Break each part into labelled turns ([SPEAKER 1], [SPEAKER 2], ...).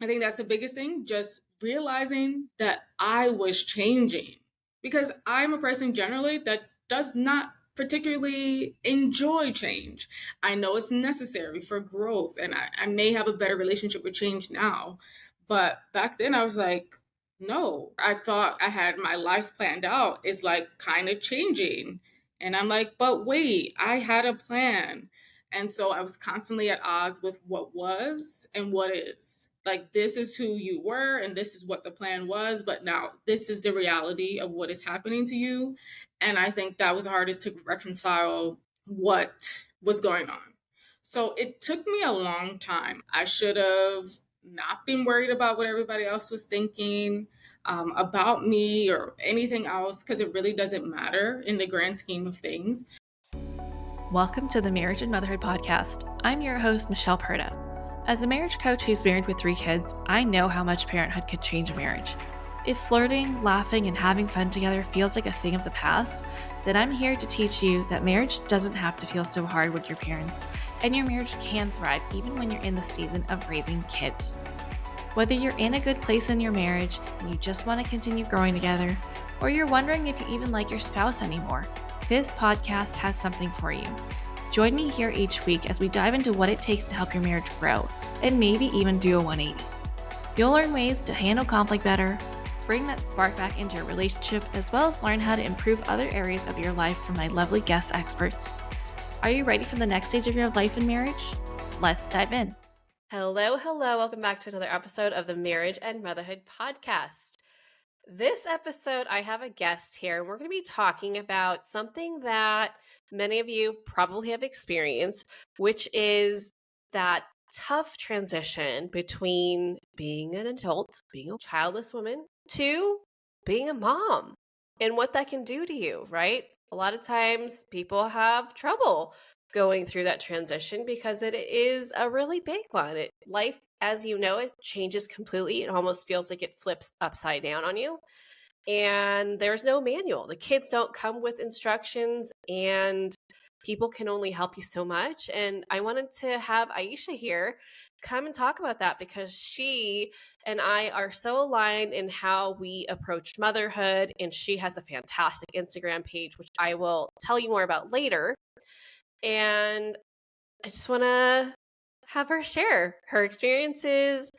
[SPEAKER 1] I think that's the biggest thing, just realizing that I was changing because I'm a person generally that does not particularly enjoy change. I know it's necessary for growth, and I may have a better relationship with change now. But back then, I was like, no, I thought I had my life planned out. It's like kind of changing. And I'm like, but wait, I had a plan. And so I was constantly at odds with what was and what is. Like, this is who you were, and this is what the plan was, but now this is the reality of what is happening to you. And I think that was the hardest to reconcile what was going on. So it took me a long time. I should have not been worried about what everybody else was thinking about me or anything else, because it really doesn't matter in the grand scheme of things.
[SPEAKER 2] Welcome to the Marriage and Motherhood podcast. I'm your host, Michelle Perda. As a marriage coach who's married with 3 kids, I know how much parenthood could change a marriage. If flirting, laughing, and having fun together feels like a thing of the past, then I'm here to teach you that marriage doesn't have to feel so hard with your parents, and your marriage can thrive even when you're in the season of raising kids. Whether you're in a good place in your marriage and you just want to continue growing together, or you're wondering if you even like your spouse anymore, this podcast has something for you. Join me here each week as we dive into what it takes to help your marriage grow, and maybe even do a 180. You'll learn ways to handle conflict better, bring that spark back into your relationship, as well as learn how to improve other areas of your life from my lovely guest experts. Are you ready for the next stage of your life and marriage? Let's dive in. Hello. Welcome back to another episode of the Marriage and Motherhood podcast. This episode, I have a guest here, and we're going to be talking about something that many of you probably have experienced, which is that tough transition between being an adult, being a childless woman, to being a mom, and what that can do to you, right? A lot of times people have trouble going through that transition because it is a really big one. Life, as you know, it changes completely. It almost feels like it flips upside down on you. And there's no manual. The kids don't come with instructions, and people can only help you so much. And I wanted to have Iesha here come and talk about that because she and I are so aligned in how we approach motherhood. And she has a fantastic Instagram page, which I will tell you more about later. And I just want to have her share her experiences,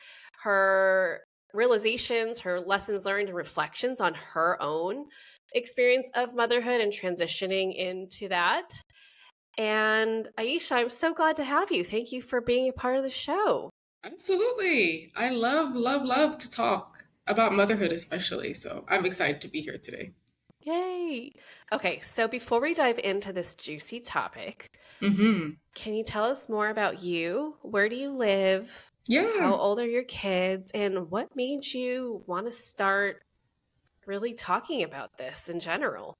[SPEAKER 2] her realizations, her lessons learned, and reflections on her own experience of motherhood and transitioning into that. And Iesha, I'm so glad to have you. Thank you for being a part of the show.
[SPEAKER 1] Absolutely. I love to talk about motherhood, especially. So I'm excited to be here today.
[SPEAKER 2] Yay. Okay, so before we dive into this juicy topic,
[SPEAKER 1] Mm-hmm.
[SPEAKER 2] can you tell us more about you? Where do you live?
[SPEAKER 1] Yeah.
[SPEAKER 2] How old are your kids? And what made you want to start really talking about this in general?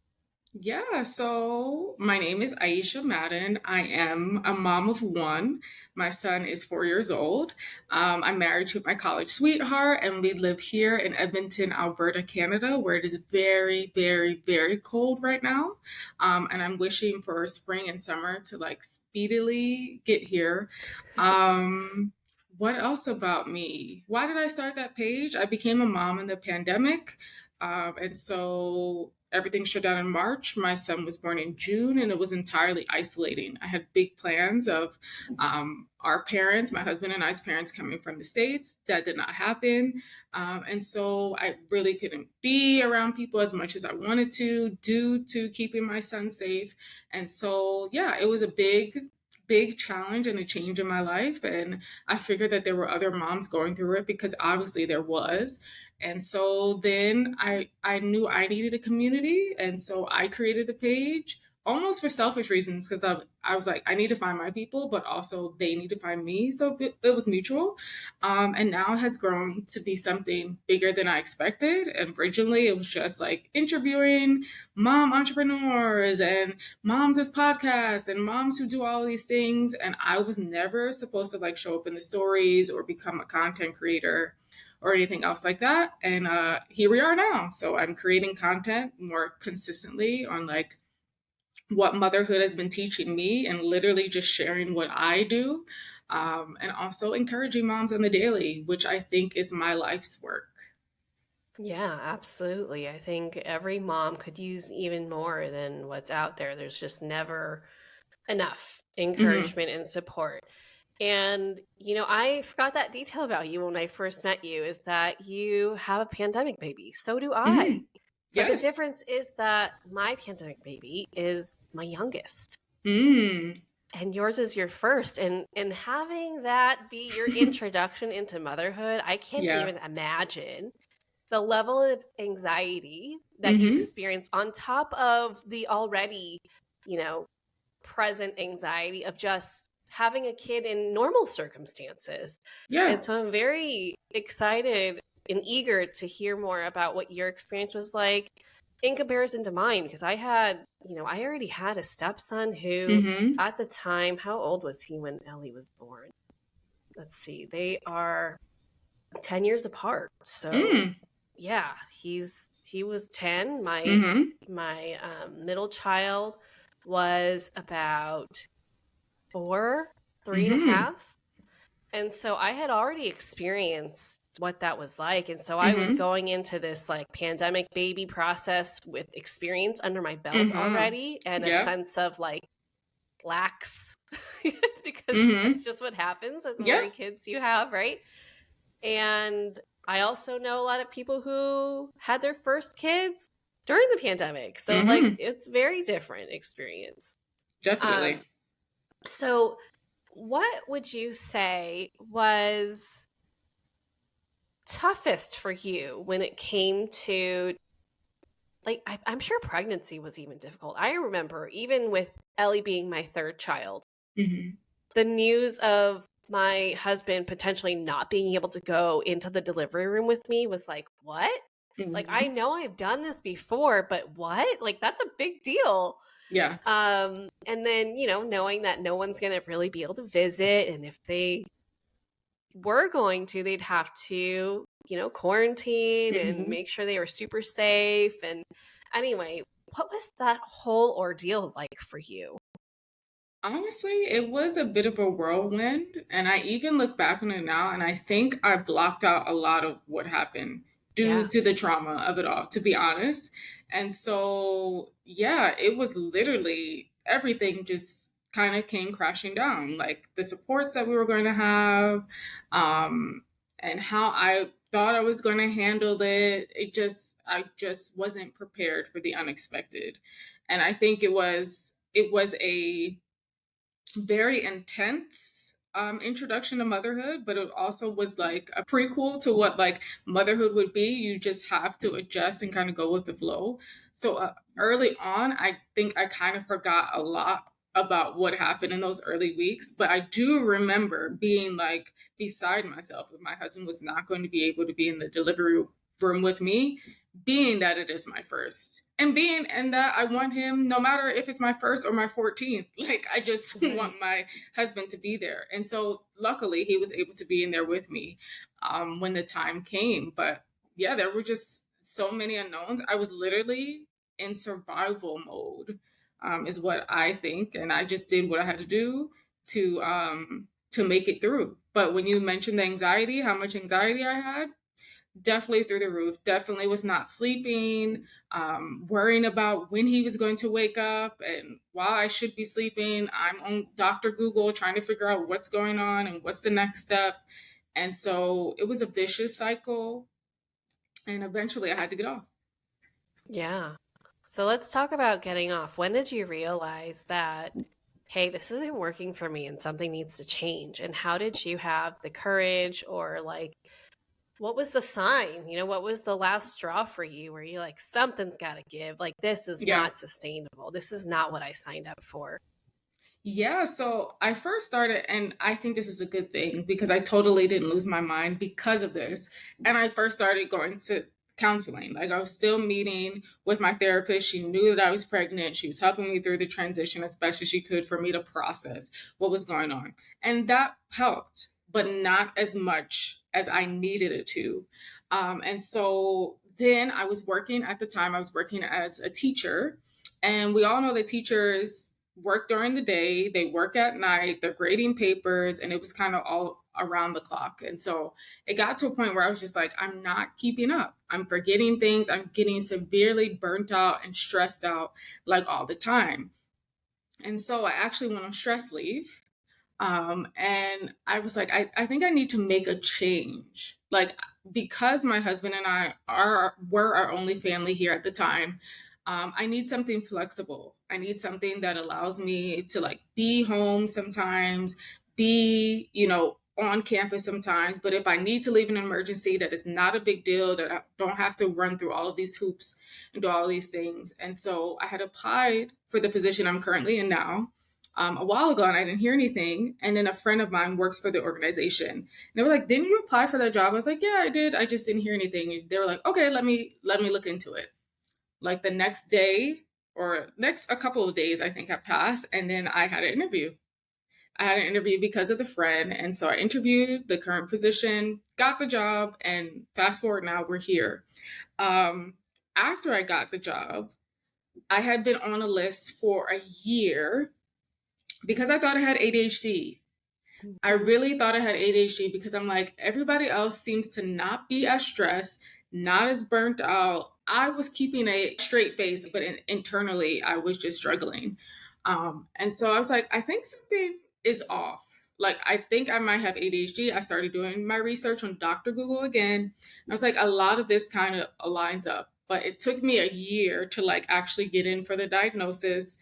[SPEAKER 1] Yeah, so my name is Iesha Madden. I am a mom of 1. My son is 4 years old. I'm married to my college sweetheart, and we live here in Edmonton, Alberta, Canada, where it is very cold right now. And I'm wishing for spring and summer to like speedily get here. What else about me? Why did I start that page? I became a mom in the pandemic. And so everything shut down in March. My son was born in June, and it was entirely isolating. I had big plans of our parents, my husband and I's parents, coming from the States. That did not happen. And so I really couldn't be around people as much as I wanted to due to keeping my son safe. And so, yeah, it was a big challenge and a change in my life. And I figured that there were other moms going through it because obviously there was. And so then I knew I needed a community. And so I created the page almost for selfish reasons because I was like, I need to find my people, but also they need to find me. So it was mutual. And now it has grown to be something bigger than I expected. And originally it was just like interviewing mom entrepreneurs and moms with podcasts and moms who do all these things. And I was never supposed to like show up in the stories or become a content creator or anything else like that. And here we are now. So I'm creating content more consistently on like what motherhood has been teaching me and literally just sharing what I do. and also encouraging moms on the daily, which I think is my life's work.
[SPEAKER 3] Yeah, absolutely. I think every mom could use even more than what's out there. There's just never enough
[SPEAKER 1] Mm-hmm.
[SPEAKER 3] encouragement and support. And, I forgot that detail about you when I first met you is that you have a pandemic baby. So do I.
[SPEAKER 1] Mm-hmm.
[SPEAKER 3] But the
[SPEAKER 1] Yes.
[SPEAKER 3] difference is that my pandemic baby is my youngest
[SPEAKER 1] Mm.
[SPEAKER 3] and yours is your first. And having that be your introduction into motherhood, I can't
[SPEAKER 1] Yeah.
[SPEAKER 3] even imagine the level of anxiety that you
[SPEAKER 1] Mm-hmm.
[SPEAKER 3] experience on top of the already, you know, present anxiety of just having a kid in normal circumstances. And
[SPEAKER 1] Yeah.
[SPEAKER 3] so I'm very excited and eager to hear more about what your experience was like in comparison to mine because I already had a stepson who
[SPEAKER 1] Mm-hmm.
[SPEAKER 3] at the time, how old was he when Ellie was born? Let's see. They are 10 years apart. So
[SPEAKER 1] Mm.
[SPEAKER 3] yeah, he was 10.
[SPEAKER 1] Mm-hmm.
[SPEAKER 3] My middle child was about four, three and a
[SPEAKER 1] Mm-hmm.
[SPEAKER 3] half. And so I had already experienced what that was like. And so I was
[SPEAKER 1] Mm-hmm.
[SPEAKER 3] going into this like pandemic baby process with experience under my belt
[SPEAKER 1] Mm-hmm.
[SPEAKER 3] already and a
[SPEAKER 1] Yeah.
[SPEAKER 3] sense of like lax because that's
[SPEAKER 1] Mm-hmm.
[SPEAKER 3] just what happens as
[SPEAKER 1] Yeah.
[SPEAKER 3] more kids you have, right? And I also know a lot of people who had their first kids during the pandemic. So like
[SPEAKER 1] Mm-hmm.
[SPEAKER 3] it's very different experience. Um
[SPEAKER 1] Definitely.
[SPEAKER 3] so what would you say was toughest for you when it came to like I'm sure pregnancy was even difficult. I remember even with Ellie being my third child,
[SPEAKER 1] Mm-hmm.
[SPEAKER 3] the news of my husband potentially not being able to go into the delivery room with me was like, what? Like, I
[SPEAKER 1] Mm-hmm.
[SPEAKER 3] know I've done this before, but what? Like, that's a big deal.
[SPEAKER 1] Yeah.
[SPEAKER 3] And then, knowing that no one's going to really be able to visit. And if they were going to, they'd have to, quarantine and
[SPEAKER 1] Mm-hmm.
[SPEAKER 3] make sure they were super safe. And anyway, what was that whole ordeal like for you?
[SPEAKER 1] Honestly, it was a bit of a whirlwind, and I even look back on it now, and I think I blocked out a lot of what happened due
[SPEAKER 3] Yeah.
[SPEAKER 1] to the trauma of it all, to be honest. And so, yeah, it was literally everything just kind of came crashing down, like the supports that we were going to have, um, and how I thought I was going to handle it. I just wasn't prepared for the unexpected, and I think it was a very intense introduction to motherhood, but it also was like a prequel to what like motherhood would be. You just have to adjust and kind of go with the flow. So early on, I think I kind of forgot a lot about what happened in those early weeks, but I do remember being like beside myself if my husband was not going to be able to be in the delivery room with me, being that it is my first and being and that I want him no matter if it's my first or my 14th. Like I just want my husband to be there. And so luckily he was able to be in there with me when the time came. But yeah, there were just so many unknowns. I was literally in survival mode, is what I think. And I just did what I had to do to make it through. But when you mentioned the anxiety, how much anxiety I had, definitely through the roof. Definitely was not sleeping, worrying about when he was going to wake up and while I should be sleeping. I'm on Dr. Google trying to figure out what's going on and what's the next step. And so it was a vicious cycle. And eventually I had to get off.
[SPEAKER 3] Yeah. So let's talk about getting off. When did you realize that, hey, this isn't working for me and something needs to change? And how did you have the courage or like, what was the sign? What was the last straw for you where you're like, something's got to give? Like, this is
[SPEAKER 1] Yeah.
[SPEAKER 3] not sustainable. This is not what I signed up for.
[SPEAKER 1] Yeah, so I first started, and I think this is a good thing because I totally didn't lose my mind because of this. And I first started going to counseling. Like I was still meeting with my therapist. She knew that I was pregnant. She was helping me through the transition as best as she could for me to process what was going on. And that helped, but not as much as I needed it to. And so then I was working at the time, I was working as a teacher. And we all know that teachers work during the day, they work at night, they're grading papers, and it was kind of all around the clock. And so it got to a point where I was just like, I'm not keeping up. I'm forgetting things. I'm getting severely burnt out and stressed out like all the time. And so I actually went on stress leave. And I was like, I think I need to make a change. Like, because my husband and I were our only family here at the time, I need something flexible. I need something that allows me to like be home sometimes, be, on campus sometimes. But if I need to leave an emergency, that is not a big deal, that I don't have to run through all of these hoops and do all these things. And so I had applied for the position I'm currently in now a while ago, and I didn't hear anything. And then a friend of mine works for the organization. And they were like, "Didn't you apply for that job?" I was like, "Yeah, I did. I just didn't hear anything." And they were like, "Okay, let me look into it." Like the next day or next a couple of days, I think have passed, and then I had an interview. I had an interview because of the friend, and so I interviewed the current position, got the job, and fast forward now we're here. Um, After I got the job, I had been on a list for a year because I thought I had ADHD. I
[SPEAKER 3] Mhm.
[SPEAKER 1] really thought I had ADHD because I'm like, everybody else seems to not be as stressed, not as burnt out. I was keeping a straight face, but internally, I was just struggling. And so I was like, I think something is off. Like, I think I might have ADHD. I started doing my research on Dr. Google again. I was like, a lot of this kind of aligns up. But it took me a year to like actually get in for the diagnosis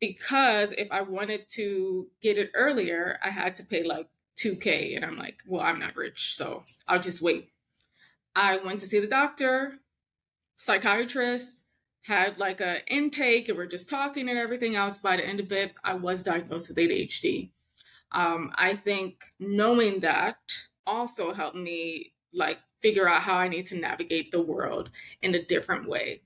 [SPEAKER 1] because if I wanted to get it earlier, I had to pay like 2K. And I'm like, well, I'm not rich, so I'll just wait. I went to see the doctor, psychiatrist, had like an intake, and we're just talking and everything else. By the end of it, I was diagnosed with ADHD. I think knowing that also helped me like figure out how I need to navigate the world in a different way.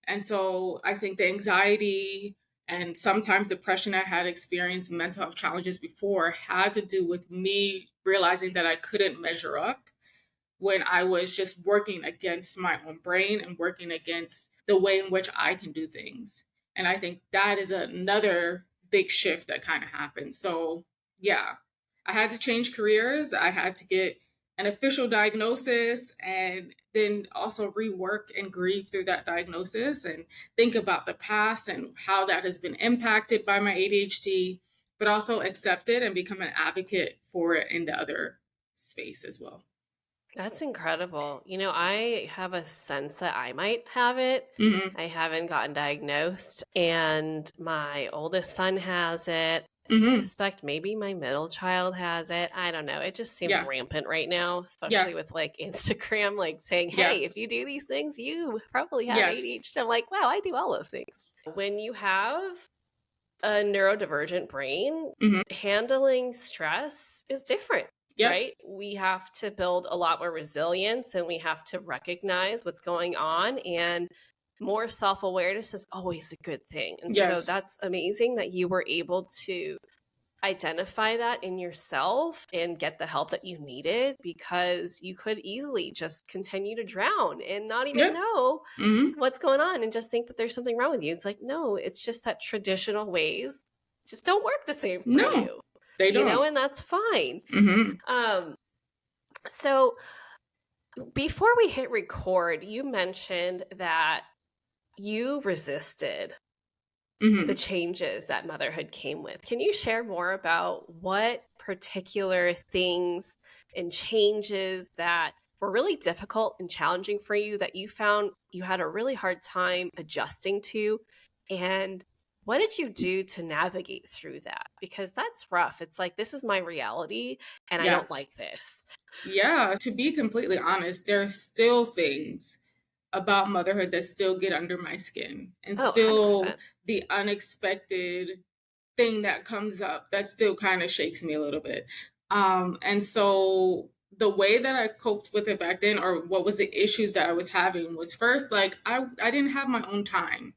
[SPEAKER 1] And so I think the anxiety and sometimes depression I had experienced mental health challenges before had to do with me realizing that I couldn't measure up when I was just working against my own brain and working against the way in which I can do things. And I think that is another big shift that kind of happened. So, yeah, I had to change careers. I had to get an official diagnosis and then also rework and grieve through that diagnosis and think about the past and how that has been impacted by my ADHD, but also accept it and become an advocate for it in the other space as well.
[SPEAKER 3] That's incredible. I have a sense that I might have it.
[SPEAKER 1] Hmm.
[SPEAKER 3] I haven't gotten diagnosed, and my oldest son has it. I
[SPEAKER 1] Hmm.
[SPEAKER 3] suspect maybe my middle child has it. I don't know. It just seems
[SPEAKER 1] Yeah.
[SPEAKER 3] rampant right now,
[SPEAKER 1] Yeah.
[SPEAKER 3] especially with like Instagram, like saying,
[SPEAKER 1] Yeah.
[SPEAKER 3] hey, if you do these things, you probably have
[SPEAKER 1] Yes.
[SPEAKER 3] ADHD. I'm like, wow, I do all those things. When you have a neurodivergent brain,
[SPEAKER 1] Hmm.
[SPEAKER 3] handling stress is different,
[SPEAKER 1] Yep.
[SPEAKER 3] right? We have to build a lot more resilience and we have to recognize what's going on. And more self awareness is always a good thing. And so
[SPEAKER 1] Yes.
[SPEAKER 3] that's amazing that you were able to identify that in yourself and get the help that you needed because you could easily just continue to drown and not even
[SPEAKER 1] Yep.
[SPEAKER 3] know
[SPEAKER 1] Hmm.
[SPEAKER 3] what's going on and just think that there's something wrong with you. It's like, no, it's just that traditional ways just don't work the same for
[SPEAKER 1] No,
[SPEAKER 3] you,
[SPEAKER 1] they don't.
[SPEAKER 3] and that's fine.
[SPEAKER 1] Hmm.
[SPEAKER 3] Um, so before we hit record, you mentioned that you resisted the
[SPEAKER 1] Hmm.
[SPEAKER 3] changes that motherhood came with. Can you share more about what particular things and changes that were really difficult and challenging for you that you found you had a really hard time adjusting to? And what did you do to navigate through that? Because that's rough. It's like, this is my reality and I
[SPEAKER 1] Yeah.
[SPEAKER 3] don't like this.
[SPEAKER 1] Yeah. To be completely honest, there are still things about motherhood that still get under my skin, and
[SPEAKER 3] Oh,
[SPEAKER 1] still
[SPEAKER 3] 100%.
[SPEAKER 1] the unexpected thing that comes up that still kind of shakes me a little bit. And so the way that I coped with it back then, or what was the issues that I was having, was first like I didn't have my own time.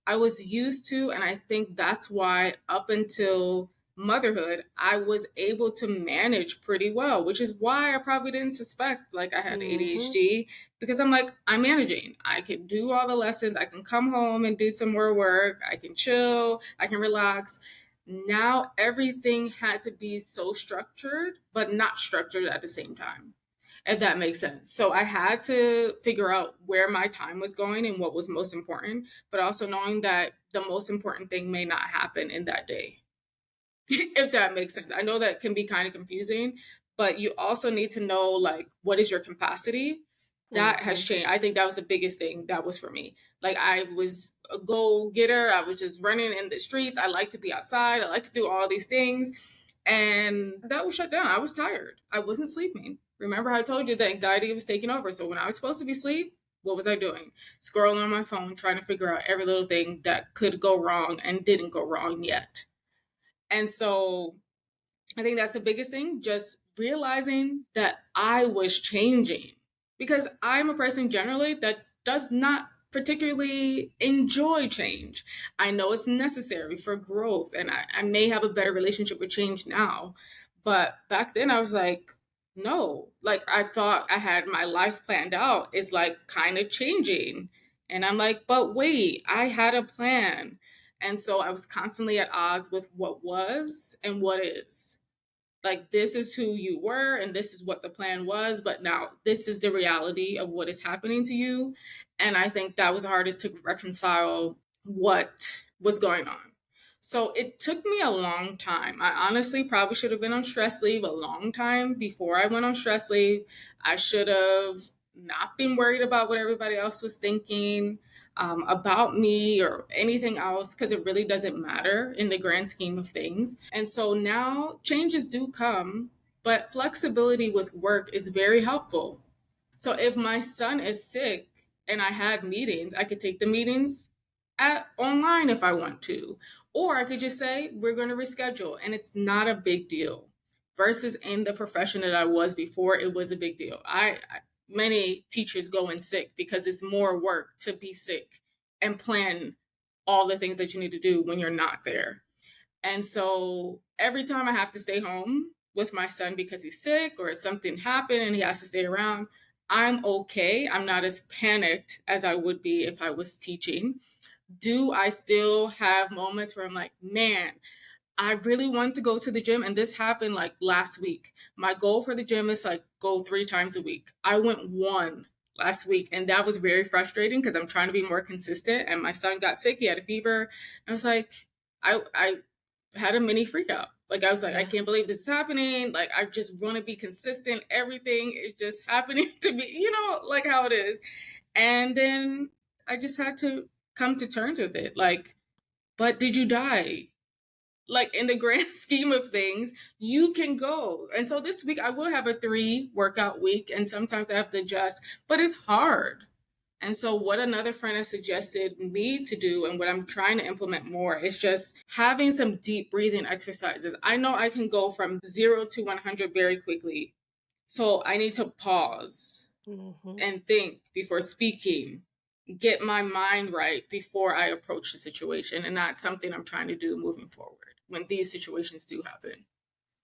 [SPEAKER 1] I was used to, and I think that's why up until motherhood, I was able to manage pretty well, which is why I probably didn't suspect like I had
[SPEAKER 3] Mm-hmm.
[SPEAKER 1] ADHD, because I'm like, I'm managing. I can do all the lessons. I can come home and do some more work. I can chill. I can relax. Now everything had to be so structured, but not structured at the same time, if that makes sense. So I had to figure out where my time was going and what was most important, but also knowing that the most important thing may not happen in that day. If that makes sense. I know that can be kind of confusing, but you also need to know like what is your capacity. That has
[SPEAKER 3] Mm-hmm.
[SPEAKER 1] changed. I think that was the biggest thing that was for me. Like I was a go getter. I was just running in the streets. I like to be outside. I like to do all these things. And that was shut down. I was tired. I wasn't sleeping. Remember how I told you that anxiety was taking over. So when I was supposed to be asleep, what was I doing? Scrolling on my phone, trying to figure out every little thing that could go wrong and didn't go wrong yet. And so I think that's the biggest thing, just realizing that I was changing, because I'm a person generally that does not particularly enjoy change. I know it's necessary for growth, and I may have a better relationship with change now. But back then, I was like, no, like I thought I had my life planned out. It's like kind of changing. And I'm like, but wait, I had a plan. And so I was constantly at odds with what was and what is. Like this is who you were and this is what the plan was, but now this is the reality of what is happening to you. And I think that was the hardest to reconcile what was going on. So it took me a long time. I honestly probably should have been on stress leave a long time before I went on stress leave. I should have not been worried about what everybody else was thinking about me or anything else, because it really doesn't matter in the grand scheme of things. And so now changes do come, but flexibility with work is very helpful. So if my son is sick and I had meetings, I could take the meetings at online if I want to, or I could just say we're going to reschedule, and it's not a big deal. Versus in the profession that I was before, it was a big deal. Many teachers go in sick because it's more work to be sick and plan all the things that you need to do when you're not there. And so every time I have to stay home with my son because he's sick or something happened and he has to stay around, I'm okay. I'm not as panicked as I would be if I was teaching. Do I still have moments where I'm like, man, I really want to go to the gym? And this happened like last week. My goal for the gym is like go 3 times a week. I went one last week, and that was very frustrating because I'm trying to be more consistent. And my son got sick, he had a fever. I was like, I had a mini freak out. Like I was like, I
[SPEAKER 3] Yeah.
[SPEAKER 1] can't believe this is happening. Like I just want to be consistent. Everything is just happening to me, like how it is. And then I just had to come to terms with it. Like, but did you die? Like in the grand scheme of things, you can go. And so this week I will have a 3 workout week, and sometimes I have to adjust, but it's hard. And so, what another friend has suggested me to do, and what I'm trying to implement more, is just having some deep breathing exercises. I know I can go from 0 to 100 very quickly. So, I need to pause
[SPEAKER 3] Mm-hmm.
[SPEAKER 1] and think before speaking, get my mind right before I approach the situation. And that's something I'm trying to do moving forward when these situations do happen.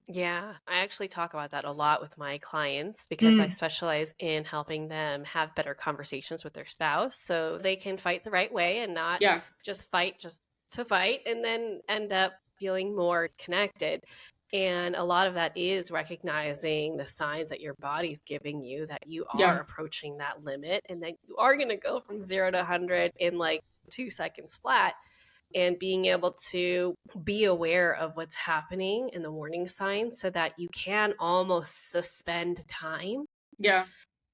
[SPEAKER 3] Yeah, I actually talk about that a lot with my clients because I
[SPEAKER 1] Mm,
[SPEAKER 3] specialize in helping them have better conversations with their spouse so they can fight the right way and not
[SPEAKER 1] yeah,
[SPEAKER 3] just fight just to fight and then end up feeling more connected. And a lot of that is recognizing the signs that your body's giving you that you
[SPEAKER 1] yeah,
[SPEAKER 3] are approaching that limit and that you are going to go from 0 to 100 in like 2 seconds flat, and being able to be aware of what's happening in the warning signs so that you can almost suspend time,
[SPEAKER 1] yeah,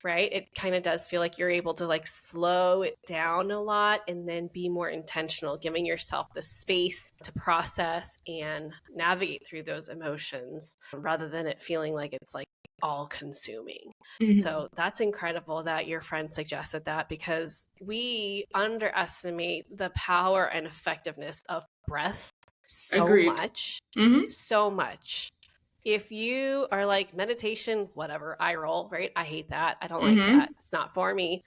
[SPEAKER 3] right? It kind of does feel like you're able to like slow it down a lot and then be more intentional, giving yourself the space to process and navigate through those emotions rather than it feeling like it's like all consuming.
[SPEAKER 1] hmm,
[SPEAKER 3] So that's incredible that your friend suggested that because we underestimate the power and effectiveness of breath so
[SPEAKER 1] agreed.
[SPEAKER 3] much,
[SPEAKER 1] Hmm,
[SPEAKER 3] so much. If you are like meditation, whatever, I roll, right? I hate that. I don't like
[SPEAKER 1] hmm,
[SPEAKER 3] that. It's not for me.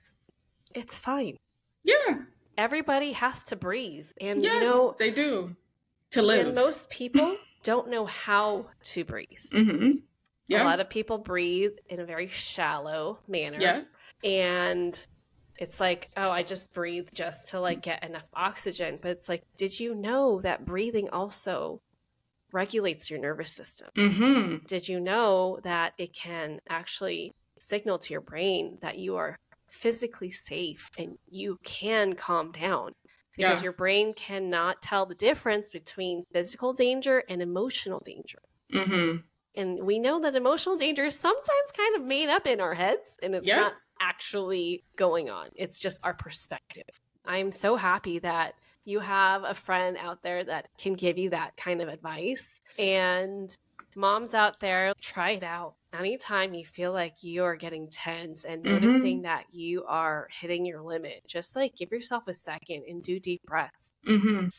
[SPEAKER 3] It's fine.
[SPEAKER 1] yeah,
[SPEAKER 3] Everybody has to breathe. And,
[SPEAKER 1] yes, they do to
[SPEAKER 3] and
[SPEAKER 1] live.
[SPEAKER 3] most people don't know how to breathe.
[SPEAKER 1] Mm-hmm.
[SPEAKER 3] A
[SPEAKER 1] Yeah.
[SPEAKER 3] lot of people breathe in a very shallow manner.
[SPEAKER 1] Yeah.
[SPEAKER 3] And it's like, oh, I just breathe just to like get enough oxygen. But it's like, did you know that breathing also regulates your nervous system?
[SPEAKER 1] Mm-hmm.
[SPEAKER 3] Did you know that it can actually signal to your brain that you are physically safe and you can calm down? Because
[SPEAKER 1] Yeah.
[SPEAKER 3] your brain cannot tell the difference between physical danger and emotional danger.
[SPEAKER 1] Mm-hmm.
[SPEAKER 3] And we know that emotional danger is sometimes kind of made up in our heads and it's
[SPEAKER 1] Yeah.
[SPEAKER 3] not actually going on. It's just our perspective. I'm so happy that you have a friend out there that can give you that kind of advice. And moms out there, try it out. Anytime you feel like you're getting tense and noticing
[SPEAKER 1] Mm-hmm.
[SPEAKER 3] that you are hitting your limit, just like give yourself a second and do deep breaths.
[SPEAKER 1] Mm-hmm.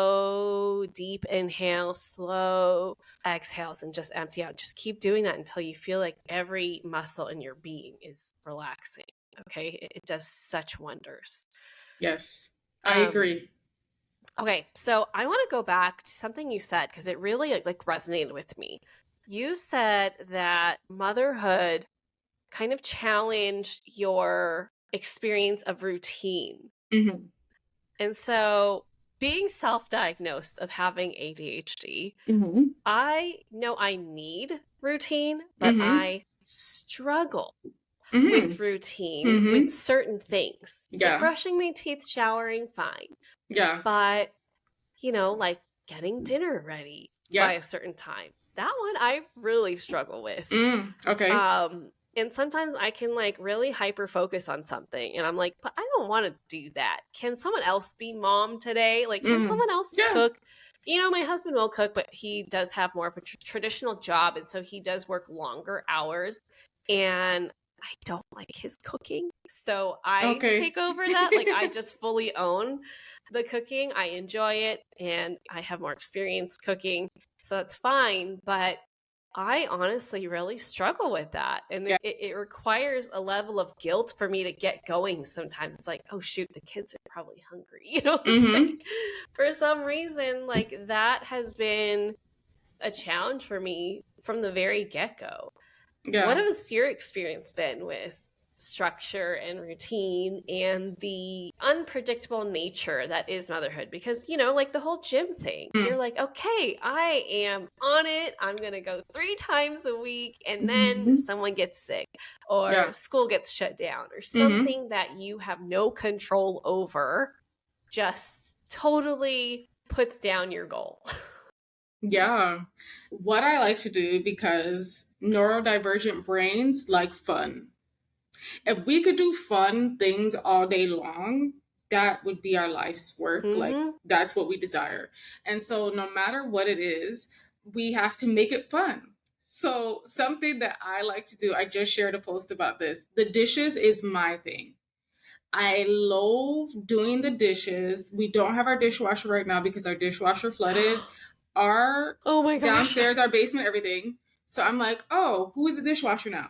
[SPEAKER 3] Slow, deep inhale, slow exhales, and just empty out. Just keep doing that until you feel like every muscle in your being is relaxing. Okay. It does such wonders.
[SPEAKER 1] Yes. I
[SPEAKER 3] Um,
[SPEAKER 1] agree.
[SPEAKER 3] okay. So I want to go back to something you said because it really like resonated with me. You said that motherhood kind of challenged your experience of routine.
[SPEAKER 1] Mm-hmm.
[SPEAKER 3] And so, being self diagnosed of having ADHD,
[SPEAKER 1] Mm-hmm.
[SPEAKER 3] I know I need routine, but
[SPEAKER 1] Mm-hmm.
[SPEAKER 3] I struggle
[SPEAKER 1] Mm-hmm.
[SPEAKER 3] with routine
[SPEAKER 1] Mm-hmm.
[SPEAKER 3] with certain things. Like
[SPEAKER 1] Yeah.
[SPEAKER 3] brushing my teeth, showering, fine.
[SPEAKER 1] Yeah.
[SPEAKER 3] But, like getting dinner ready
[SPEAKER 1] Yeah.
[SPEAKER 3] by a certain time. That one I really struggle with.
[SPEAKER 1] Okay.
[SPEAKER 3] And sometimes I can like really hyper focus on something and I'm like, but I don't want to do that. Can someone else be mom today? Like, can
[SPEAKER 1] Mm-hmm.
[SPEAKER 3] someone else
[SPEAKER 1] Yeah.
[SPEAKER 3] cook? My husband will cook, but he does have more of a traditional job. And so he does work longer hours. And I don't like his cooking. So I
[SPEAKER 1] Okay.
[SPEAKER 3] take over that. Like, I just fully own the cooking. I enjoy it and I have more experience cooking. So that's fine. But I honestly really struggle with that. And
[SPEAKER 1] Yeah.
[SPEAKER 3] it requires a level of guilt for me to get going sometimes. It's like, oh, shoot, the kids are probably hungry. It's
[SPEAKER 1] Mm-hmm.
[SPEAKER 3] like, for some reason, like that has been a challenge for me from the very get go. What
[SPEAKER 1] Yeah.
[SPEAKER 3] has your experience been with structure and routine and the unpredictable nature that is motherhood? Because, like the whole gym thing, you're like, okay, I am on it. I'm going to go 3 times a week. And then
[SPEAKER 1] Mm-hmm.
[SPEAKER 3] someone gets sick or
[SPEAKER 1] Yeah.
[SPEAKER 3] school gets shut down or
[SPEAKER 1] Mm-hmm.
[SPEAKER 3] something that you have no control over just totally puts down your goal.
[SPEAKER 1] Yeah. What I like to do, because neurodivergent brains like fun. If we could do fun things all day long, that would be our life's work. Like,
[SPEAKER 3] Mm-hmm.
[SPEAKER 1] that's what we desire. And so, no matter what it is, we have to make it fun. So, something that I like to do, I just shared a post about this. The dishes is my thing. I loathe doing the dishes. We don't have our dishwasher right now because our dishwasher flooded our
[SPEAKER 3] Oh my gosh.
[SPEAKER 1] downstairs, our basement, everything. So I'm like, oh, who is the dishwasher now?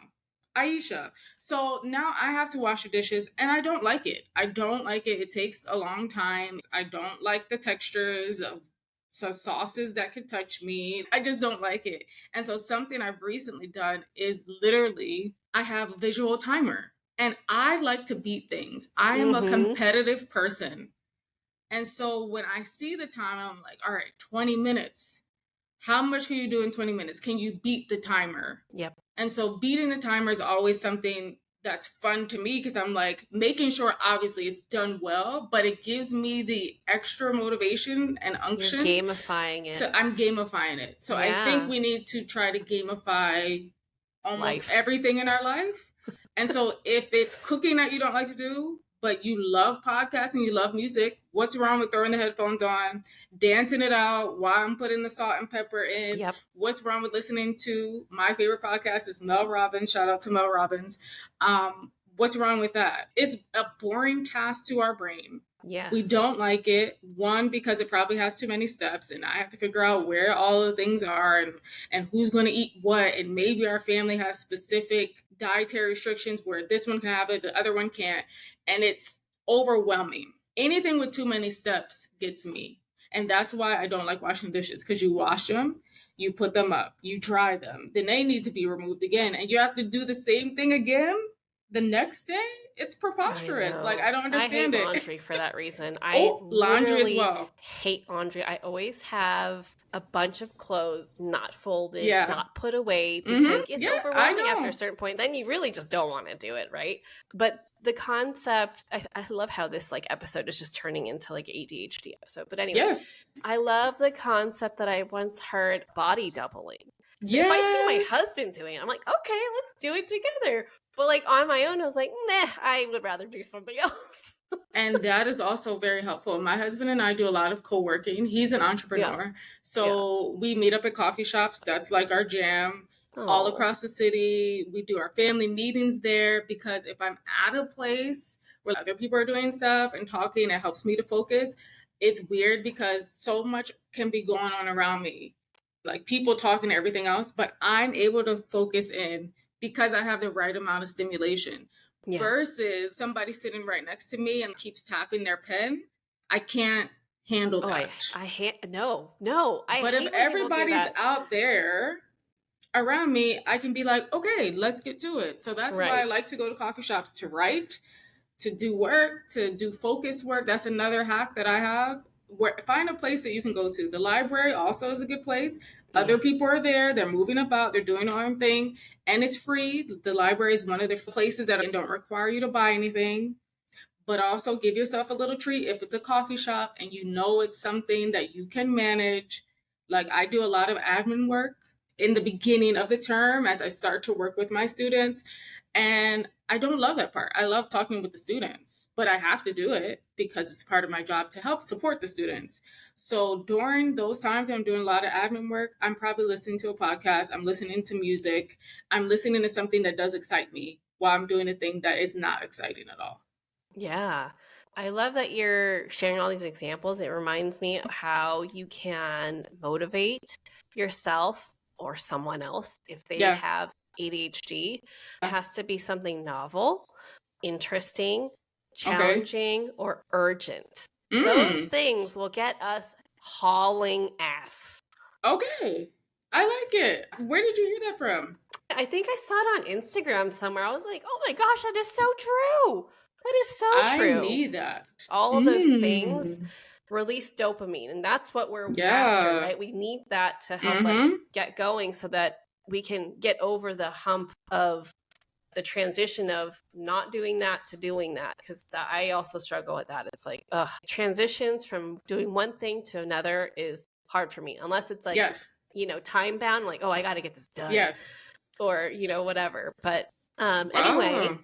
[SPEAKER 1] Iesha. So now I have to wash the dishes and I don't like it. I don't like it. It takes a long time. I don't like the textures of some sauces that can touch me. I just don't like it. And so something I've recently done is literally I have a visual timer. And I like to beat things. I am a
[SPEAKER 3] Mm-hmm.
[SPEAKER 1] competitive person. And so when I see the time, I'm like, all right, 20 minutes. How much can you do in 20 minutes? Can you beat the timer?
[SPEAKER 3] Yep.
[SPEAKER 1] And so beating the timer is always something that's fun to me because I'm like making sure obviously it's done well, but it gives me the extra motivation and
[SPEAKER 3] You're
[SPEAKER 1] unction.
[SPEAKER 3] gamifying it.
[SPEAKER 1] So I'm gamifying it. So I think we need to try to gamify almost everything in our life. And so if it's cooking that you don't like to do, but you love podcasting, you love music, what's wrong with throwing the headphones on, dancing it out while I'm putting the salt and pepper in?
[SPEAKER 3] Yep.
[SPEAKER 1] What's wrong with listening to my favorite podcast is Mel Robbins. Shout out to Mel Robbins. What's wrong with that? It's a boring task to our brain.
[SPEAKER 3] Yes.
[SPEAKER 1] We don't like it. One, because it probably has too many steps and I have to figure out where all the things are and who's going to eat what. And maybe our family has specific dietary restrictions where this one can have it, the other one can't. And it's overwhelming. Anything with too many steps gets me. And that's why I don't like washing dishes, because you wash them, you put them up, you dry them, then they need to be removed again. And you have to do the same thing again the next day. It's
[SPEAKER 3] I
[SPEAKER 1] preposterous. Like,
[SPEAKER 3] know.
[SPEAKER 1] I don't
[SPEAKER 3] I hate
[SPEAKER 1] understand it.
[SPEAKER 3] laundry for that reason. I
[SPEAKER 1] Oh, laundry as
[SPEAKER 3] literally
[SPEAKER 1] well.
[SPEAKER 3] hate laundry. I always have a bunch of clothes not folded,
[SPEAKER 1] Yeah.
[SPEAKER 3] not put away
[SPEAKER 1] Mm-hmm.
[SPEAKER 3] because it's
[SPEAKER 1] Yeah, I
[SPEAKER 3] overwhelming after a
[SPEAKER 1] know.
[SPEAKER 3] certain point. Then you really just don't want to do it, right? But the concept, I love how this like episode is just turning into like ADHD episode. But anyway,
[SPEAKER 1] Yes.
[SPEAKER 3] I love the concept that I once heard body doubling. So if I see my
[SPEAKER 1] Yes.
[SPEAKER 3] husband doing it, I'm like, okay, let's do it together. But like on my own, I was like, nah, I would rather do something else.
[SPEAKER 1] And that is also very helpful. My husband and I do a lot of co-working. He's an
[SPEAKER 3] Yeah,
[SPEAKER 1] entrepreneur.
[SPEAKER 3] yeah.
[SPEAKER 1] So we meet up at coffee shops. That's like our jam. All
[SPEAKER 3] Oh,
[SPEAKER 1] across the city. We do our family meetings there, because if I'm at a place where other people are doing stuff and talking, it helps me to focus. It's weird because so much can be going on around me, like people talking and everything else, but I'm able to focus in because I have the right amount of stimulation,
[SPEAKER 3] yeah.
[SPEAKER 1] versus somebody sitting right next to me and keeps tapping their pen. I can't handle
[SPEAKER 3] Oh,
[SPEAKER 1] that.
[SPEAKER 3] I hate, no, I
[SPEAKER 1] But if
[SPEAKER 3] hate when people do
[SPEAKER 1] everybody's
[SPEAKER 3] that.
[SPEAKER 1] out there around me, I can be like, okay, let's get to it. So that's why I
[SPEAKER 3] Right.
[SPEAKER 1] like to go to coffee shops to write, to do work, to do focus work. That's another hack that I have. Where find a place that you can go to. The library also is a good place.
[SPEAKER 3] Yeah.
[SPEAKER 1] Other people are there. They're moving about. They're doing their own thing, and it's free. The library is one of the places that don't require you to buy anything, but also give yourself a little treat if it's a coffee shop and you know it's something that you can manage. Like, I do a lot of admin work in the beginning of the term as I start to work with my students. And I don't love that part. I love talking with the students, but I have to do it because it's part of my job to help support the students. So during those times I'm doing a lot of admin work, I'm probably listening to a podcast, I'm listening to music, I'm listening to something that does excite me while I'm doing a thing that is not exciting at all.
[SPEAKER 3] Yeah. I love that you're sharing all these examples. It reminds me of how you can motivate yourself or someone else if they
[SPEAKER 1] Yeah.
[SPEAKER 3] have ADHD. It has to be something novel, interesting,
[SPEAKER 1] Okay.
[SPEAKER 3] challenging, or urgent. Those
[SPEAKER 1] Mm.
[SPEAKER 3] things will get us hauling ass.
[SPEAKER 1] Okay. I like it. Where did you hear that from?
[SPEAKER 3] I think I saw it on Instagram somewhere. I was like, oh my gosh, that is so true. That is so
[SPEAKER 1] I
[SPEAKER 3] true.
[SPEAKER 1] need that.
[SPEAKER 3] All of those things
[SPEAKER 1] Mm.
[SPEAKER 3] release dopamine, and that's what we're after,
[SPEAKER 1] Yeah.
[SPEAKER 3] right? We need that to help us
[SPEAKER 1] Mm-hmm.
[SPEAKER 3] get going so that we can get over the hump of the transition of not doing that to doing that, because I also struggle with that. It's like, transitions from doing one thing to another is hard for me, unless it's like,
[SPEAKER 1] Yes.
[SPEAKER 3] time bound, like, oh, I got to get this done,
[SPEAKER 1] Yes.
[SPEAKER 3] or whatever. But anyway,
[SPEAKER 1] Wow.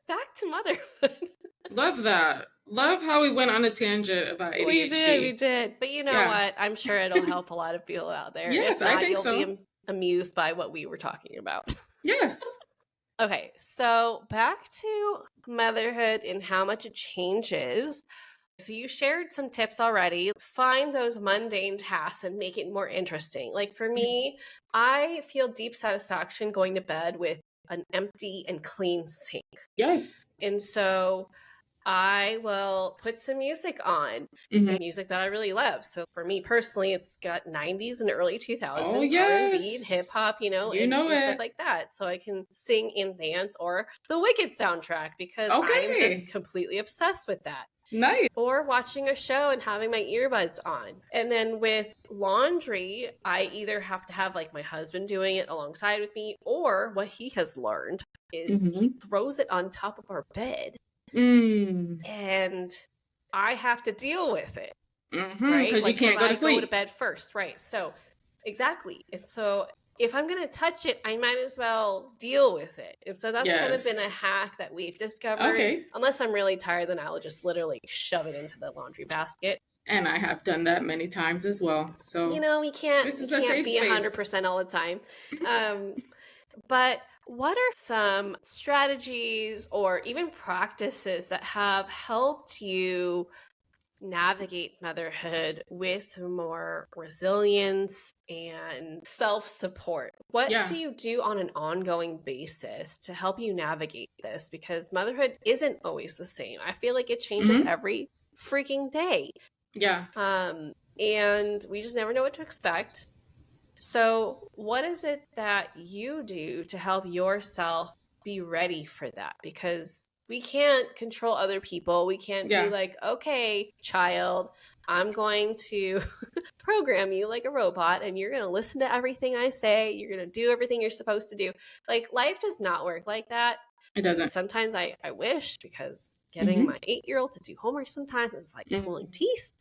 [SPEAKER 3] back to motherhood.
[SPEAKER 1] Love that. Love how we went on a tangent about
[SPEAKER 3] We
[SPEAKER 1] ADHD.
[SPEAKER 3] did. But you know
[SPEAKER 1] Yeah.
[SPEAKER 3] what? I'm sure it'll help a lot of people out there.
[SPEAKER 1] Yes,
[SPEAKER 3] If
[SPEAKER 1] I
[SPEAKER 3] not,
[SPEAKER 1] think
[SPEAKER 3] you'll be
[SPEAKER 1] so.
[SPEAKER 3] amused by what we were talking about.
[SPEAKER 1] Yes.
[SPEAKER 3] Okay, so back to motherhood and how much it changes. So you shared some tips already. Find those mundane tasks and make it more interesting. Like for me, I feel deep satisfaction going to bed with an empty and clean sink.
[SPEAKER 1] Yes.
[SPEAKER 3] And so I will put some music on,
[SPEAKER 1] Mm-hmm.
[SPEAKER 3] and music that I really love. So for me personally, it's got 90s and early 2000s
[SPEAKER 1] Oh,
[SPEAKER 3] R&B and hip
[SPEAKER 1] yes.
[SPEAKER 3] hop,
[SPEAKER 1] You know
[SPEAKER 3] and stuff
[SPEAKER 1] it.
[SPEAKER 3] like that. So I can sing and dance, or the Wicked soundtrack, because I'm just
[SPEAKER 1] Okay.
[SPEAKER 3] completely obsessed with that.
[SPEAKER 1] Nice.
[SPEAKER 3] Or watching a show and having my earbuds on. And then with laundry, I either have to have like my husband doing it alongside with me, or what he has learned is he throws it on top of our bed.
[SPEAKER 1] Mm.
[SPEAKER 3] And I have to deal with it,
[SPEAKER 1] Mm-hmm.
[SPEAKER 3] right?
[SPEAKER 1] Because you
[SPEAKER 3] Like,
[SPEAKER 1] can't go
[SPEAKER 3] I
[SPEAKER 1] to
[SPEAKER 3] go to
[SPEAKER 1] sleep.
[SPEAKER 3] bed first, right? So, exactly. And so, if I'm going to touch it, I might as well deal with it. And so, that's kind of been a
[SPEAKER 1] Yes.
[SPEAKER 3] hack that we've discovered.
[SPEAKER 1] Okay.
[SPEAKER 3] Unless I'm really tired, then I will just literally shove it into the laundry basket.
[SPEAKER 1] And I have done that many times as well. So
[SPEAKER 3] We can't
[SPEAKER 1] this is a safe
[SPEAKER 3] be
[SPEAKER 1] space.
[SPEAKER 3] 100% all the time. But what are some strategies or even practices that have helped you navigate motherhood with more resilience and self-support? What
[SPEAKER 1] Yeah.
[SPEAKER 3] do you do on an ongoing basis to help you navigate this? Because motherhood isn't always the same. I feel like it changes
[SPEAKER 1] Mm-hmm.
[SPEAKER 3] every freaking day.
[SPEAKER 1] Yeah.
[SPEAKER 3] and we just never know what to expect. So, what is it that you do to help yourself be ready for that? Because we can't control other people. We can't be
[SPEAKER 1] Yeah,
[SPEAKER 3] like, okay, child, I'm going to program you like a robot and you're going to listen to everything I say. You're going to do everything you're supposed to do. Like, life does not work like that.
[SPEAKER 1] it doesn't.
[SPEAKER 3] Sometimes I wish, because getting
[SPEAKER 1] Mm-hmm.
[SPEAKER 3] my 8-year-old to do homework sometimes is like pulling
[SPEAKER 1] Mm-hmm.
[SPEAKER 3] teeth.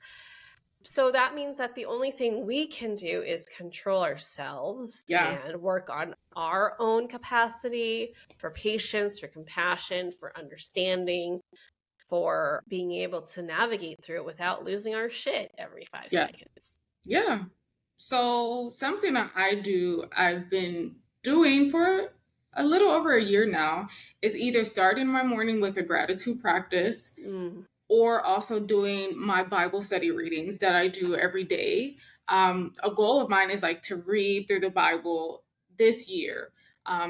[SPEAKER 3] So that means that the only thing we can do is control ourselves
[SPEAKER 1] Yeah,
[SPEAKER 3] and work on our own capacity for patience, for compassion, for understanding, for being able to navigate through it without losing our shit every five
[SPEAKER 1] yeah,
[SPEAKER 3] seconds.
[SPEAKER 1] yeah. So something that I've been doing for a little over a year now, is either starting my morning with a gratitude practice,
[SPEAKER 3] Mm.
[SPEAKER 1] or also doing my Bible study readings that I do every day. A goal of mine is like to read through the Bible this year.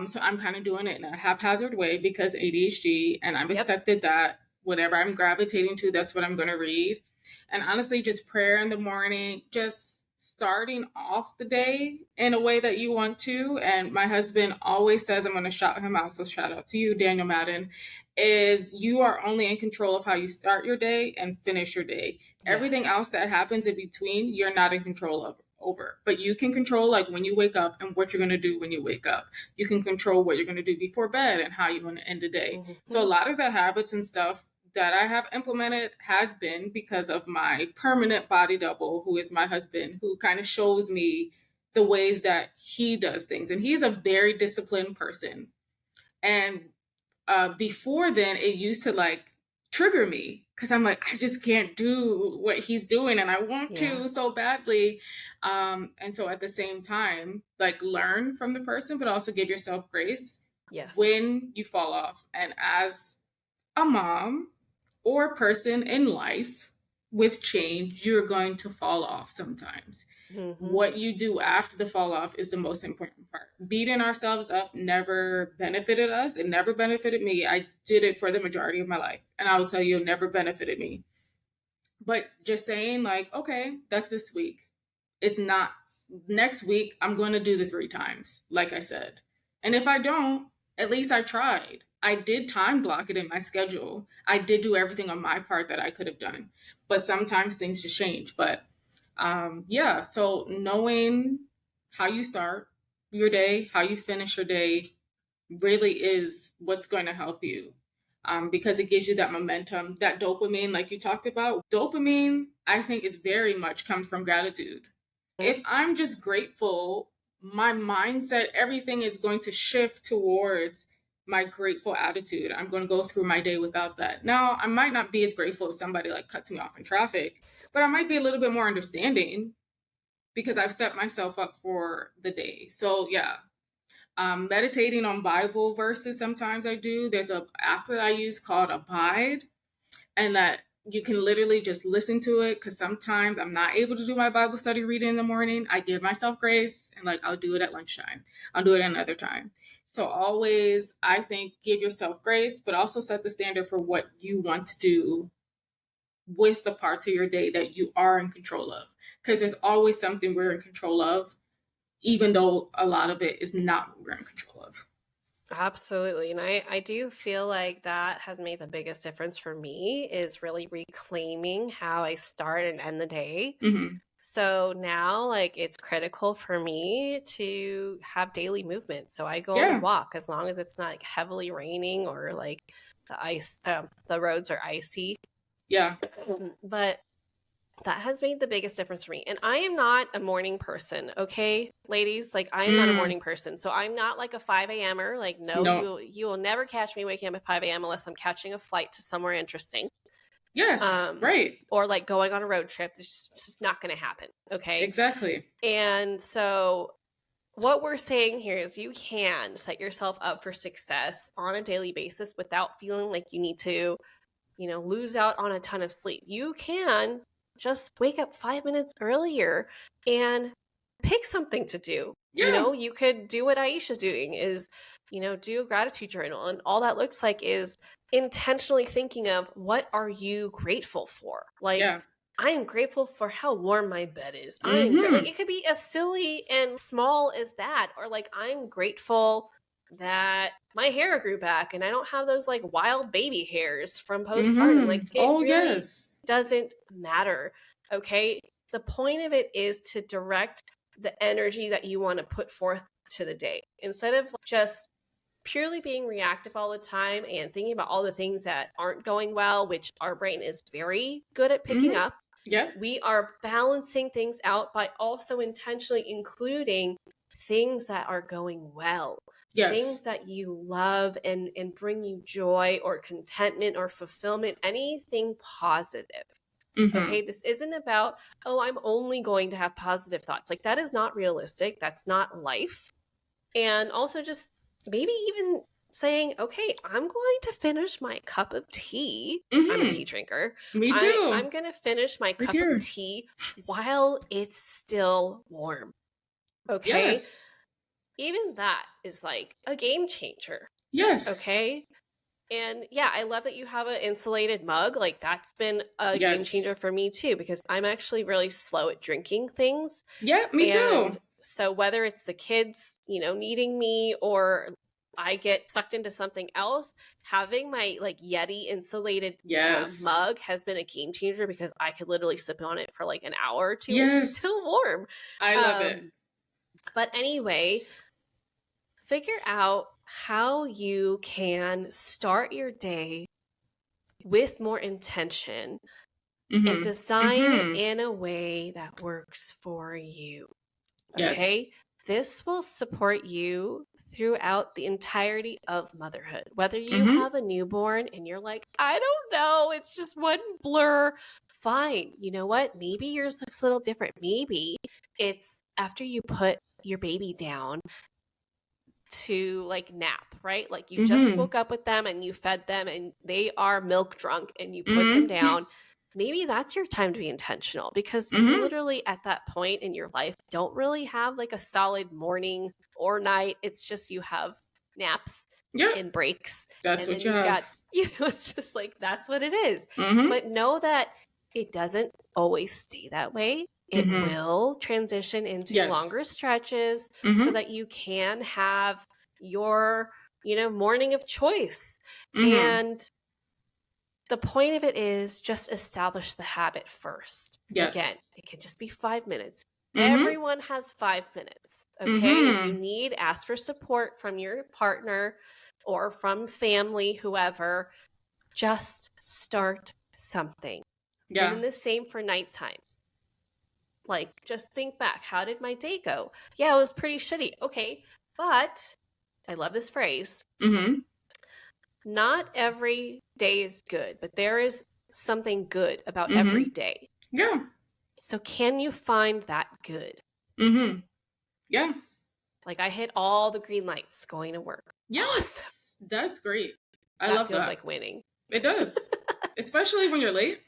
[SPEAKER 1] So I'm kind of doing it in a haphazard way because ADHD, and I've
[SPEAKER 3] Yep.
[SPEAKER 1] accepted that whatever I'm gravitating to, that's what I'm going to read. And honestly, just prayer in the morning, just starting off the day in a way that you want to. And my husband always says, I'm going to shout him out. So shout out to you, Daniel Madden, is you are only in control of how you start your day and finish your day. Everything
[SPEAKER 3] Yes.
[SPEAKER 1] else that happens in between, you're not in control of over. But you can control like when you wake up and what you're going to do when you wake up. You can control what you're going to do before bed and how you want to end the day. So a
[SPEAKER 3] Mm-hmm.
[SPEAKER 1] lot of the habits and stuff that I have implemented has been because of my permanent body double, who is my husband, who kind of shows me the ways that he does things. And he's a very disciplined person. And before then, it used to like trigger me because I'm like, I just can't do what he's doing and I want
[SPEAKER 3] Yeah.
[SPEAKER 1] to so badly. And so at the same time, like learn from the person, but also give yourself grace
[SPEAKER 3] Yes.
[SPEAKER 1] when you fall off. And as a mom or person in life with change, you're going to fall off sometimes.
[SPEAKER 3] Mm-hmm.
[SPEAKER 1] What you do after the fall off is the most important part. Beating ourselves up never benefited us. It never benefited me. I did it for the majority of my life. And I will tell you, it never benefited me. But just saying, like, okay, that's this week. It's not next week. I'm going to do the 3 times, like I said. And if I don't, at least I tried. I did time block it in my schedule. I did do everything on my part that I could have done. But sometimes things just change. But yeah, so knowing how you start your day, how you finish your day, really is what's going to help you, because it gives you that momentum, that dopamine, like you talked about. Dopamine, I think, is very much comes from gratitude. If I'm just grateful, my mindset, everything is going to shift towards my grateful attitude. I'm going to go through my day without that. Now, I might not be as grateful if somebody like cuts me off in traffic, but I might be a little bit more understanding because I've set myself up for the day. So yeah, meditating on Bible verses. Sometimes I do. There's a app that I use called Abide, and that you can literally just listen to it. Because sometimes I'm not able to do my Bible study reading in the morning. I give myself grace, and like I'll do it at lunchtime. I'll do it another time. So always, I think, give yourself grace, but also set the standard for what you want to do with the parts of your day that you are in control of. Because there's always something we're in control of, even though a lot of it is not what we're in control of.
[SPEAKER 3] Absolutely. And I do feel like that has made the biggest difference for me, is really reclaiming how I start and end the day.
[SPEAKER 1] Mm-hmm.
[SPEAKER 3] So now, like, it's critical for me to have daily movement. So I go on a
[SPEAKER 1] Yeah.
[SPEAKER 3] walk as long as it's not like heavily raining or like the roads are icy.
[SPEAKER 1] Yeah.
[SPEAKER 3] But that has made the biggest difference for me. And I am not a morning person, okay, ladies? Like, I am not a
[SPEAKER 1] Mm,
[SPEAKER 3] morning person. So I'm not like a 5 a.m.er. Like, no,
[SPEAKER 1] no.
[SPEAKER 3] you will never catch me waking up at 5 a.m. unless I'm catching a flight to somewhere interesting.
[SPEAKER 1] Yes. Right.
[SPEAKER 3] Or like going on a road trip. It's just not going to happen, okay?
[SPEAKER 1] Exactly.
[SPEAKER 3] And so what we're saying here is you can set yourself up for success on a daily basis without feeling like you need to, lose out on a ton of sleep. You can just wake up 5 minutes earlier and pick something to do.
[SPEAKER 1] Yeah.
[SPEAKER 3] You could do what Iesha's doing, is, do a gratitude journal. And all that looks like is intentionally thinking of, what are you grateful for? Like,
[SPEAKER 1] Yeah.
[SPEAKER 3] I am grateful for how warm my bed is.
[SPEAKER 1] Mm-hmm.
[SPEAKER 3] Like, it could be as silly and small as that, or like, I'm grateful that my hair grew back and I don't have those like wild baby hairs from postpartum. Like,
[SPEAKER 1] Mm-hmm.
[SPEAKER 3] it
[SPEAKER 1] Oh,
[SPEAKER 3] really
[SPEAKER 1] yes.
[SPEAKER 3] doesn't matter. Okay. The point of it is to direct the energy that you want to put forth to the day instead of just purely being reactive all the time and thinking about all the things that aren't going well, which our brain is very good at picking
[SPEAKER 1] Mm-hmm.
[SPEAKER 3] up.
[SPEAKER 1] Yeah.
[SPEAKER 3] We are balancing things out by also intentionally including things that are going well, things
[SPEAKER 1] Yes.
[SPEAKER 3] that you love and bring you joy or contentment or fulfillment, anything positive.
[SPEAKER 1] Mm-hmm.
[SPEAKER 3] Okay, this isn't about, oh, I'm only going to have positive thoughts. Like, that is not realistic. That's not life. And also just maybe even saying, okay, I'm going to finish my cup of tea. I'm a
[SPEAKER 1] Mm-hmm.
[SPEAKER 3] tea drinker.
[SPEAKER 1] Me too.
[SPEAKER 3] I'm going to finish my
[SPEAKER 1] Right
[SPEAKER 3] cup of
[SPEAKER 1] here.
[SPEAKER 3] tea while it's still warm. Okay.
[SPEAKER 1] Yes.
[SPEAKER 3] Even that is like a game changer.
[SPEAKER 1] Yes.
[SPEAKER 3] Okay. And yeah, I love that you have an insulated mug. Like, that's been a game changer
[SPEAKER 1] Yes.
[SPEAKER 3] for me too, because I'm actually really slow at drinking things.
[SPEAKER 1] Yeah, me
[SPEAKER 3] And
[SPEAKER 1] too.
[SPEAKER 3] so whether it's the kids, needing me, or I get sucked into something else, having my like Yeti insulated
[SPEAKER 1] Yes.
[SPEAKER 3] mug has been a game changer because I could literally sip on it for like an hour or two and it's still
[SPEAKER 1] Yes.
[SPEAKER 3] warm.
[SPEAKER 1] I love it.
[SPEAKER 3] But anyway, figure out how you can start your day with more intention and
[SPEAKER 1] Mm-hmm.
[SPEAKER 3] design it
[SPEAKER 1] Mm-hmm.
[SPEAKER 3] in a way that works for you.
[SPEAKER 1] Yes.
[SPEAKER 3] Okay. This will support you throughout the entirety of motherhood. Whether you
[SPEAKER 1] Mm-hmm.
[SPEAKER 3] have a newborn and you're like, I don't know, it's just one blur, fine. You know what? Maybe yours looks a little different. Maybe it's after you put your baby down to like nap, right? Like, you just
[SPEAKER 1] Mm-hmm.
[SPEAKER 3] woke up with them and you fed them and they are milk drunk and you put them
[SPEAKER 1] Mm-hmm.
[SPEAKER 3] down. Maybe that's your time to be intentional, because you
[SPEAKER 1] Mm-hmm.
[SPEAKER 3] literally at that point in your life don't really have like a solid morning or night. It's just you have naps
[SPEAKER 1] Yeah.
[SPEAKER 3] and breaks,
[SPEAKER 1] That's
[SPEAKER 3] and
[SPEAKER 1] what
[SPEAKER 3] then
[SPEAKER 1] you
[SPEAKER 3] you've
[SPEAKER 1] have.
[SPEAKER 3] got, it's just like that's what it is.
[SPEAKER 1] Mm-hmm.
[SPEAKER 3] But know that it doesn't always stay that way. It
[SPEAKER 1] Mm-hmm.
[SPEAKER 3] will transition into
[SPEAKER 1] Yes.
[SPEAKER 3] longer stretches so
[SPEAKER 1] Mm-hmm.
[SPEAKER 3] that you can have your, morning of choice.
[SPEAKER 1] Mm-hmm.
[SPEAKER 3] And the point of it is just establish the habit first. Again,
[SPEAKER 1] Yes.
[SPEAKER 3] it can just be 5 minutes.
[SPEAKER 1] Mm-hmm.
[SPEAKER 3] Everyone has 5 minutes. Okay. If you
[SPEAKER 1] Mm-hmm.
[SPEAKER 3] need, ask for support from your partner or from family, whoever. Just start something. And
[SPEAKER 1] Yeah.
[SPEAKER 3] then the same for nighttime. Like, just think back. How did my day go? Yeah, it was pretty shitty. Okay. But I love this phrase.
[SPEAKER 1] Mm-hmm.
[SPEAKER 3] Not every day is good, but there is something good about every
[SPEAKER 1] Mm-hmm.
[SPEAKER 3] day.
[SPEAKER 1] Yeah.
[SPEAKER 3] So can you find that good?
[SPEAKER 1] Mm-hmm. Yeah.
[SPEAKER 3] Like, I hit all the green lights going to work. Awesome.
[SPEAKER 1] Yes. That's great. I
[SPEAKER 3] That
[SPEAKER 1] love
[SPEAKER 3] feels
[SPEAKER 1] that.
[SPEAKER 3] like winning.
[SPEAKER 1] It does. Especially when you're late.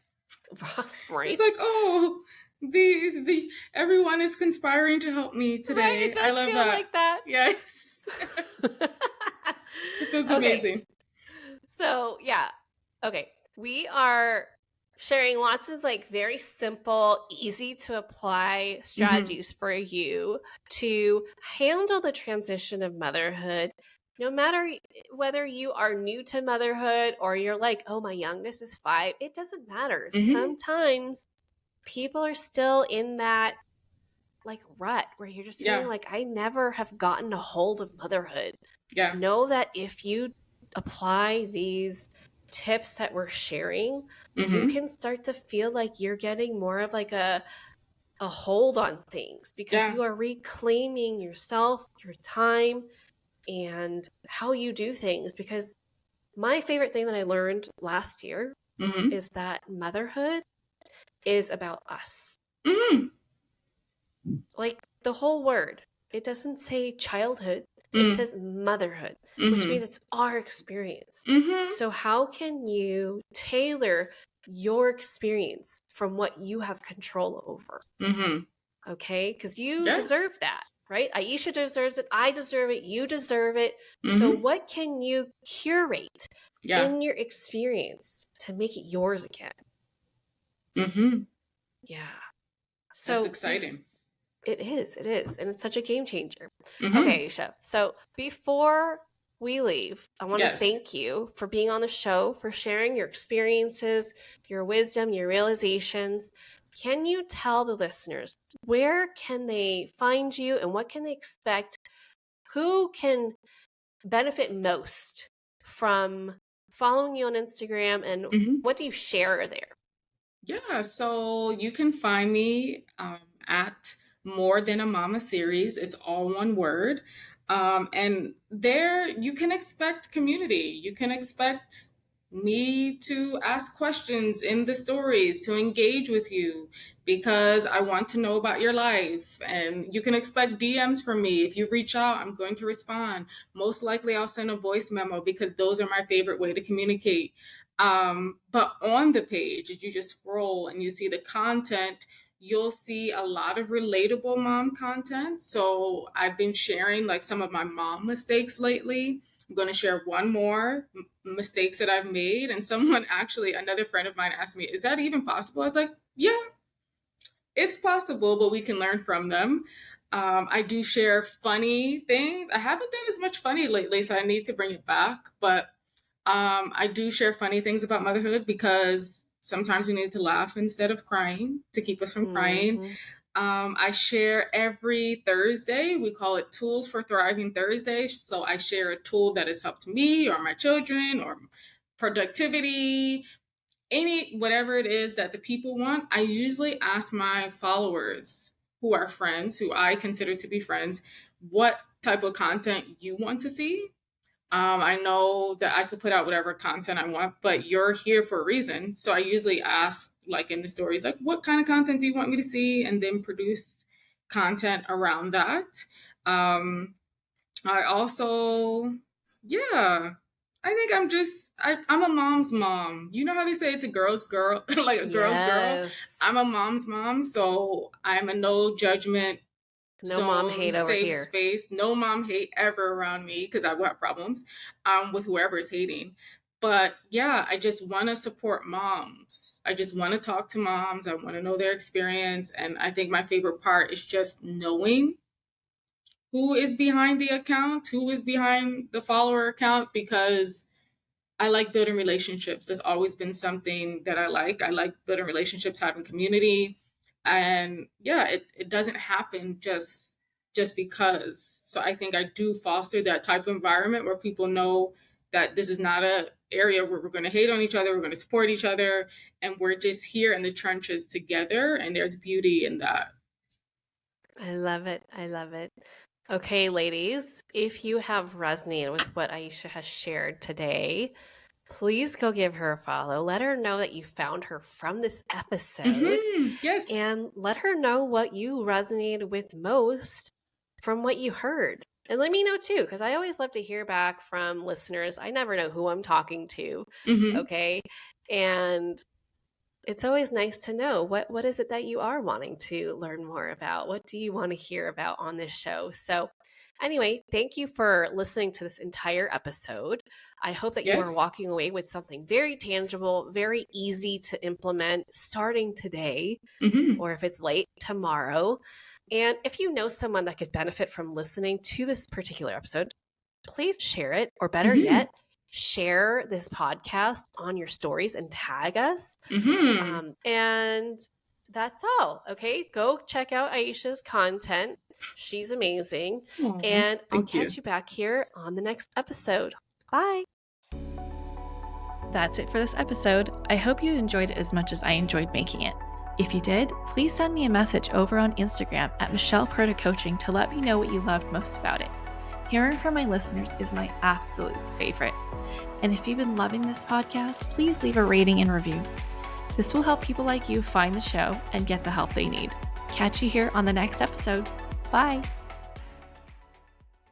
[SPEAKER 3] Right?
[SPEAKER 1] It's like, oh, the everyone is conspiring to help me
[SPEAKER 3] Right?
[SPEAKER 1] today.
[SPEAKER 3] It
[SPEAKER 1] I
[SPEAKER 3] does
[SPEAKER 1] love
[SPEAKER 3] feel
[SPEAKER 1] that.
[SPEAKER 3] like that.
[SPEAKER 1] Yes. That's
[SPEAKER 3] Okay.
[SPEAKER 1] amazing.
[SPEAKER 3] So, yeah. Okay. We are sharing lots of like very simple, easy to apply strategies for you to handle the transition of motherhood. No matter whether you are new to motherhood or you're like, oh, my youngest is 5, it doesn't matter.
[SPEAKER 1] Mm-hmm.
[SPEAKER 3] Sometimes people are still in that like rut where you're just feeling
[SPEAKER 1] Yeah.
[SPEAKER 3] like, I never have gotten a hold of motherhood.
[SPEAKER 1] Yeah.
[SPEAKER 3] Know that if you apply these tips that we're sharing, you
[SPEAKER 1] Mm-hmm.
[SPEAKER 3] can start to feel like you're getting more of like a hold on things, because
[SPEAKER 1] Yeah.
[SPEAKER 3] you are reclaiming yourself, your time, and how you do things. Because my favorite thing that I learned last year
[SPEAKER 1] Mm-hmm.
[SPEAKER 3] is that motherhood is about us.
[SPEAKER 1] Mm-hmm.
[SPEAKER 3] Like, the whole word, it doesn't say childhood, it says motherhood, which
[SPEAKER 1] Mm-hmm.
[SPEAKER 3] means it's our experience.
[SPEAKER 1] Mm-hmm.
[SPEAKER 3] So how can you tailor your experience from what you have control over?
[SPEAKER 1] Mm-hmm.
[SPEAKER 3] Okay? Because you
[SPEAKER 1] Yeah.
[SPEAKER 3] deserve that, right? Aisha deserves it. I deserve it. You deserve it. So
[SPEAKER 1] Mm-hmm.
[SPEAKER 3] what can you curate
[SPEAKER 1] Yeah.
[SPEAKER 3] in your experience to make it yours again?
[SPEAKER 1] Mm-hmm.
[SPEAKER 3] Yeah.
[SPEAKER 1] That's
[SPEAKER 3] So
[SPEAKER 1] exciting.
[SPEAKER 3] it is. And it's such a game changer.
[SPEAKER 1] Mm-hmm.
[SPEAKER 3] Okay, Aisha. So before we leave, I want to
[SPEAKER 1] Yes.
[SPEAKER 3] thank you for being on the show, for sharing your experiences, your wisdom, your realizations. Can you tell the listeners where can they find you and what can they expect? Who can benefit most from following you on Instagram and
[SPEAKER 1] Mm-hmm.
[SPEAKER 3] what do you share there?
[SPEAKER 1] Yeah, so you can find me at More Than a Mama series. It's all one word. And there you can expect community. You can expect me to ask questions in the stories, to engage with you because I want to know about your life. And you can expect DMs from me. If you reach out, I'm going to respond. Most likely, I'll send a voice memo because those are my favorite way to communicate. But on the page, if you just scroll and you see the content, you'll see a lot of relatable mom content. So I've been sharing like some of my mom mistakes lately. I'm going to share one more mistakes that I've made. And someone actually, another friend of mine asked me, is that even possible? I was like, yeah, it's possible, but we can learn from them. I do share funny things. I haven't done as much funny lately, so I need to bring it back. But I do share funny things about motherhood because sometimes we need to laugh instead of crying to keep us from crying.
[SPEAKER 3] Mm-hmm.
[SPEAKER 1] I share every Thursday. We call it Tools for Thriving Thursday. So I share a tool that has helped me or my children or productivity, any whatever it is that the people want. I usually ask my followers who are friends, who I consider to be friends, what type of content you want to see. I know that I could put out whatever content I want, but you're here for a reason. So I usually ask, like in the stories, like, what kind of content do you want me to see? And then produce content around that. Um, I also, yeah, I think I'm a mom's mom. You know how they say it's a girl's girl, like a girl's girl?
[SPEAKER 3] Yes.
[SPEAKER 1] I'm a mom's mom. So I'm a no judgment
[SPEAKER 3] No mom
[SPEAKER 1] zone,
[SPEAKER 3] hate over
[SPEAKER 1] safe
[SPEAKER 3] here.
[SPEAKER 1] space, no mom hate ever around me because I've got problems with whoever is hating. But yeah, I just want to support moms. I just want to talk to moms. I want to know their experience. And I think my favorite part is just knowing who is behind the account, who is behind the follower account, because I like building relationships. That's always been something that I like. I like building relationships, having community. And yeah, it doesn't happen just because. So I think I do foster that type of environment where people know that this is not a area where we're going to hate on each other, we're going to support each other, and we're just here in the trenches together, and there's beauty in that.
[SPEAKER 3] I love it. Okay, ladies, if you have resonated with what Aisha has shared today, please go give her a follow. Let her know that you found her from this episode
[SPEAKER 1] Yes.
[SPEAKER 3] and let her know what you resonated with most from what you heard. And let me know too, because I always love to hear back from listeners. I never know who I'm talking to.
[SPEAKER 1] Hmm.
[SPEAKER 3] Okay. And it's always nice to know what is it that you are wanting to learn more about? What do you want to hear about on this show? So anyway, thank you for listening to this entire episode. I hope that you are
[SPEAKER 1] Yes.
[SPEAKER 3] walking away with something very tangible, very easy to implement starting today,
[SPEAKER 1] Hmm.
[SPEAKER 3] or if it's late, tomorrow. And if you know someone that could benefit from listening to this particular episode, please share it, or better
[SPEAKER 1] Hmm.
[SPEAKER 3] yet, share this podcast on your stories and tag us.
[SPEAKER 1] Hmm.
[SPEAKER 3] And that's all. Okay. Go check out Aisha's content. She's amazing.
[SPEAKER 1] Aw,
[SPEAKER 3] And I'll
[SPEAKER 1] thank you.
[SPEAKER 3] catch you back here on the next episode. Bye.
[SPEAKER 2] That's it for this episode. I hope you enjoyed it as much as I enjoyed making it. If you did, please send me a message over on Instagram at Michelle Perta Coaching to let me know what you loved most about it. Hearing from my listeners is my absolute favorite. And if you've been loving this podcast, please leave a rating and review. This will help people like you find the show and get the help they need. Catch you here on the next episode. Bye.